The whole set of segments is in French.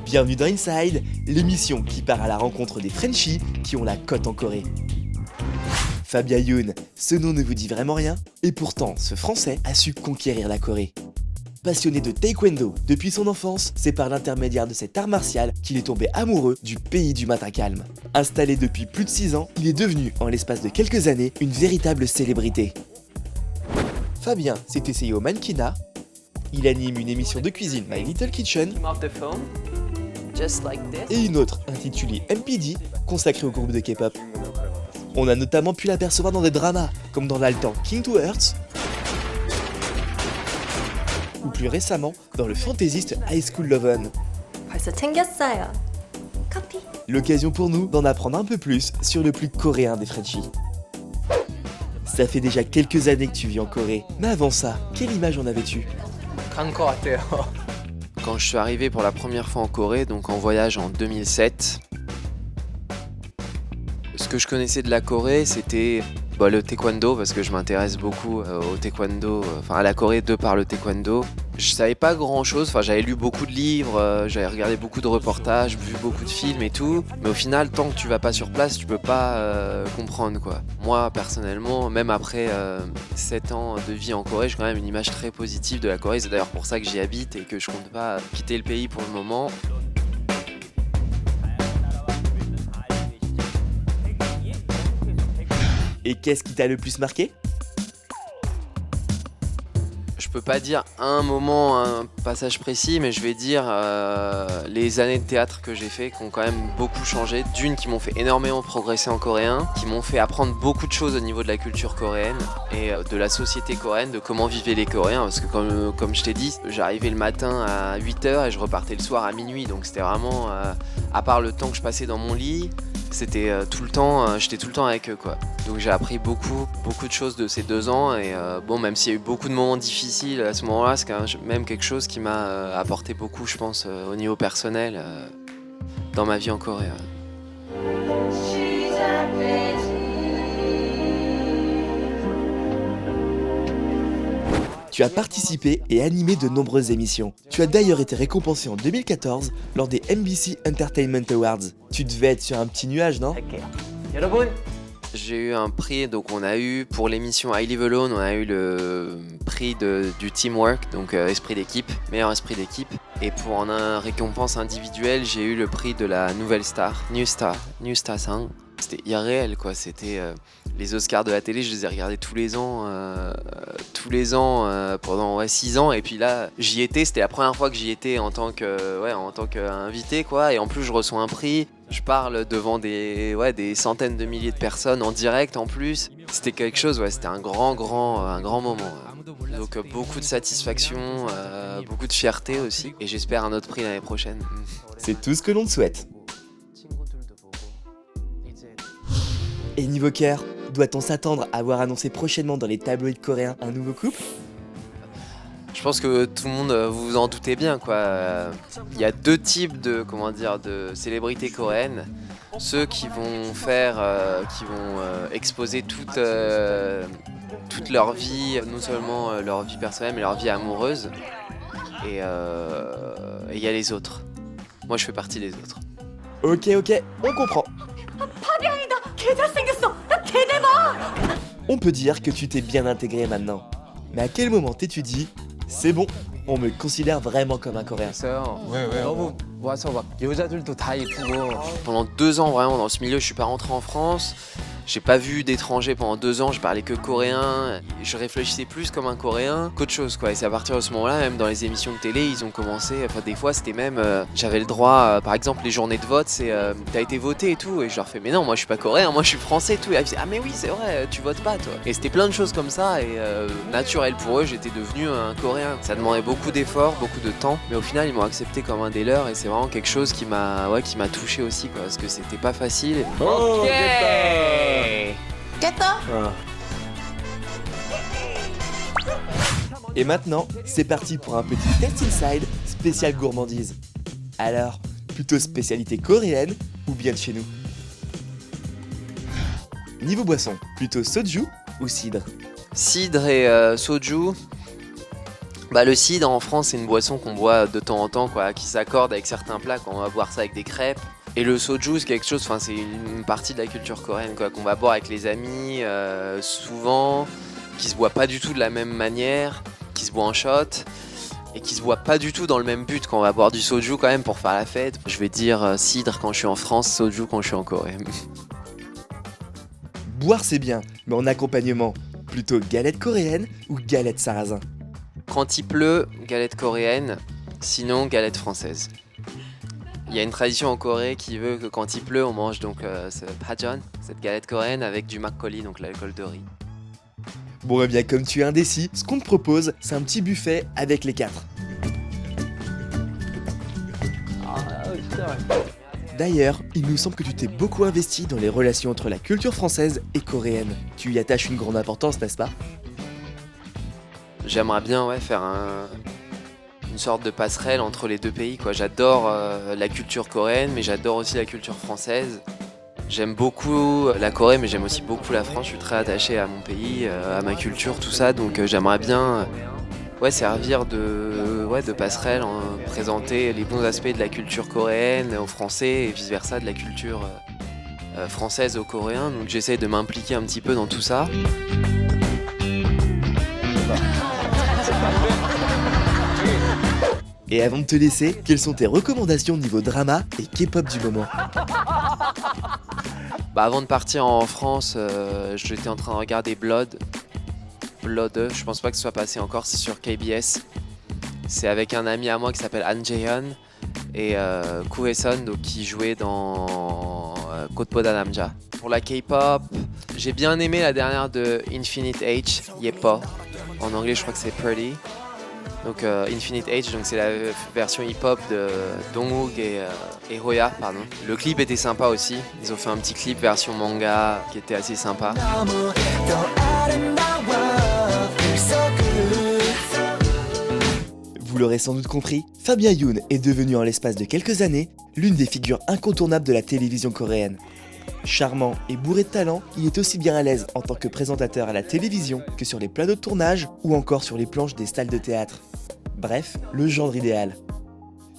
Bienvenue dans Inside, l'émission qui part à la rencontre des Frenchies qui ont la cote en Corée. Fabia Yoon, ce nom ne vous dit vraiment rien, et pourtant ce Français a su conquérir la Corée. Passionné de taekwondo depuis son enfance, c'est par l'intermédiaire de cet art martial qu'il est tombé amoureux du pays du matin calme. Installé depuis plus de 6 ans, il est devenu, en l'espace de quelques années, une véritable célébrité. Fabien s'est essayé au mannequinat, il anime une émission de cuisine My Little Kitchen, et une autre intitulée MPD, consacrée au groupe de K-pop. On a notamment pu l'apercevoir dans des dramas, comme dans l'haletant King to Earth, ou plus récemment dans le fantaisiste High School Love-On. 벌써 챙겼어요. 커피. L'occasion pour nous d'en apprendre un peu plus sur le plus coréen des Frenchies. Ça fait déjà quelques années que tu vis en Corée, mais avant ça, quelle image en avais-tu ? Quand je suis arrivé pour la première fois en Corée, donc en voyage en 2007, ce que je connaissais de la Corée, c'était le taekwondo, parce que je m'intéresse beaucoup au taekwondo, à la Corée de par le taekwondo. Je savais pas grand chose, j'avais lu beaucoup de livres, j'avais regardé beaucoup de reportages, vu beaucoup de films et tout, mais au final, tant que tu vas pas sur place, tu peux pas comprendre quoi. Moi personnellement, même après 7 ans de vie en Corée, j'ai quand même une image très positive de la Corée, c'est d'ailleurs pour ça que j'y habite et que je compte pas quitter le pays pour le moment. Et qu'est-ce qui t'a le plus marqué ? Je peux pas dire un moment, un passage précis, mais je vais dire les années de théâtre que j'ai fait qui ont quand même beaucoup changé. D'une, qui m'ont fait énormément progresser en coréen, qui m'ont fait apprendre beaucoup de choses au niveau de la culture coréenne et de la société coréenne, de comment vivaient les Coréens. Parce que comme je t'ai dit, j'arrivais le matin à 8h et je repartais le soir à minuit. Donc c'était vraiment, à part le temps que je passais dans mon lit, c'était j'étais tout le temps avec eux quoi. Donc j'ai appris beaucoup de choses de ces 2 ans et même s'il y a eu beaucoup de moments difficiles à ce moment-là, c'est quand même quelque chose qui m'a apporté beaucoup, je pense, au niveau personnel dans ma vie en Corée. Tu as participé et animé de nombreuses émissions. Tu as d'ailleurs été récompensé en 2014 lors des MBC Entertainment Awards. Tu devais être sur un petit nuage, non ? J'ai eu un prix, donc on a eu pour l'émission I Live Alone, on a eu le prix du teamwork, donc esprit d'équipe, meilleur esprit d'équipe. Et pour une récompense individuelle, j'ai eu le prix de la nouvelle star, New Star Sang. C'était irréel quoi, c'était les Oscars de la télé, je les ai regardés tous les ans pendant 6 ans et puis là j'y étais, c'était la première fois que j'y étais en tant qu'invité quoi, et en plus je reçois un prix, je parle devant des centaines de milliers de personnes en direct en plus, c'était quelque chose, c'était un grand moment. Donc beaucoup de satisfaction, beaucoup de fierté aussi et j'espère un autre prix l'année prochaine. C'est tout ce que l'on te souhaite. Et niveau cœur, doit-on s'attendre à voir annoncer prochainement dans les tabloïds coréens un nouveau couple ? Je pense que tout le monde, vous vous en doutez bien quoi. Il y a 2 types de célébrités coréennes. Ceux qui vont exposer toute leur vie, non seulement leur vie personnelle mais leur vie amoureuse. Et il y a les autres. Moi je fais partie des autres. Ok, on comprend. On peut dire que tu t'es bien intégré maintenant. Mais à quel moment t'es-tu dit « C'est bon, on me considère vraiment comme un Coréen ». Pendant 2 ans vraiment dans ce milieu, je suis pas rentré en France. J'ai pas vu d'étrangers pendant 2 ans, je parlais que coréen, je réfléchissais plus comme un coréen qu'autre chose quoi. Et c'est à partir de ce moment-là, même dans les émissions de télé, ils ont commencé, des fois c'était même, j'avais le droit, par exemple les journées de vote, c'est t'as été voté et tout, et je leur fais mais non, moi je suis pas coréen, moi je suis français et tout, et ils disaient ah mais oui c'est vrai, tu votes pas toi. Et c'était plein de choses comme ça, et naturel pour eux, j'étais devenu un coréen. Ça demandait beaucoup d'efforts, beaucoup de temps, mais au final ils m'ont accepté comme un des leurs, et c'est vraiment quelque chose qui m'a touché aussi quoi, parce que c'était pas facile. Oh, 깼다? Et maintenant, c'est parti pour un petit test inside spécial gourmandise. Alors, plutôt spécialité coréenne ou bien de chez nous? Niveau boisson, plutôt soju ou cidre? Cidre et soju. Le cidre en France, c'est une boisson qu'on boit de temps en temps, quoi, qui s'accorde avec certains plats, quand on va boire ça avec des crêpes. Et le soju, c'est quelque chose, enfin, c'est une partie de la culture coréenne, quoi, qu'on va boire avec les amis, souvent, qui se boit pas du tout de la même manière, qui se boit en shot, et qui se boit pas du tout dans le même but quand on va boire du soju quand même pour faire la fête. Je vais dire cidre quand je suis en France, soju quand je suis en Corée. Boire c'est bien, mais en accompagnement, plutôt galette coréenne ou galette sarrasin? Quand il pleut, galette coréenne, sinon galette française. Il y a une tradition en Corée qui veut que quand il pleut, on mange donc ce pajeon, cette galette coréenne avec du makgeolli, donc l'alcool de riz. Bon et bien comme tu es indécis, ce qu'on te propose, c'est un petit buffet avec les 4. D'ailleurs, il nous semble que tu t'es beaucoup investi dans les relations entre la culture française et coréenne. Tu y attaches une grande importance, n'est-ce pas? J'aimerais bien faire une sorte de passerelle entre les deux pays, quoi. J'adore la culture coréenne, mais j'adore aussi la culture française. J'aime beaucoup la Corée, mais j'aime aussi beaucoup la France. Je suis très attaché à mon pays, à ma culture, tout ça. Donc j'aimerais bien servir de passerelle, présenter les bons aspects de la culture coréenne aux Français et vice-versa de la culture française aux Coréens. Donc j'essaie de m'impliquer un petit peu dans tout ça. Et avant de te laisser, quelles sont tes recommandations niveau drama et K-pop du moment? Avant de partir en France, j'étais en train de regarder Blood, je pense pas que ce soit passé encore, c'est sur KBS. C'est avec un ami à moi qui s'appelle Han Jae-hyun et Koo-hae-sun, donc qui jouait dans Godboda Namja. Pour la K-pop, j'ai bien aimé la dernière de Infinite H, Yepo. En anglais, je crois que c'est Pretty. Donc Infinite H, donc c'est la version hip-hop de Dongwook et Hoya, pardon. Le clip était sympa aussi. Ils ont fait un petit clip version manga qui était assez sympa. Vous l'aurez sans doute compris, Fabien Yoon est devenu en l'espace de quelques années l'une des figures incontournables de la télévision coréenne. Charmant et bourré de talent, il est aussi bien à l'aise en tant que présentateur à la télévision que sur les plateaux de tournage ou encore sur les planches des salles de théâtre. Bref, le genre idéal.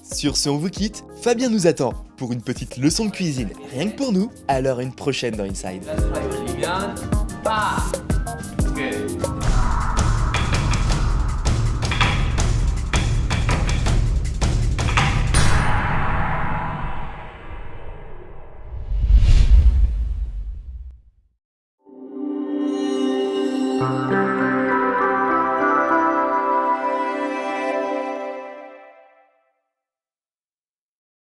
Sur ce, on vous quitte. Fabien nous attend pour une petite leçon de cuisine, rien que pour nous. Alors à une prochaine dans Inside.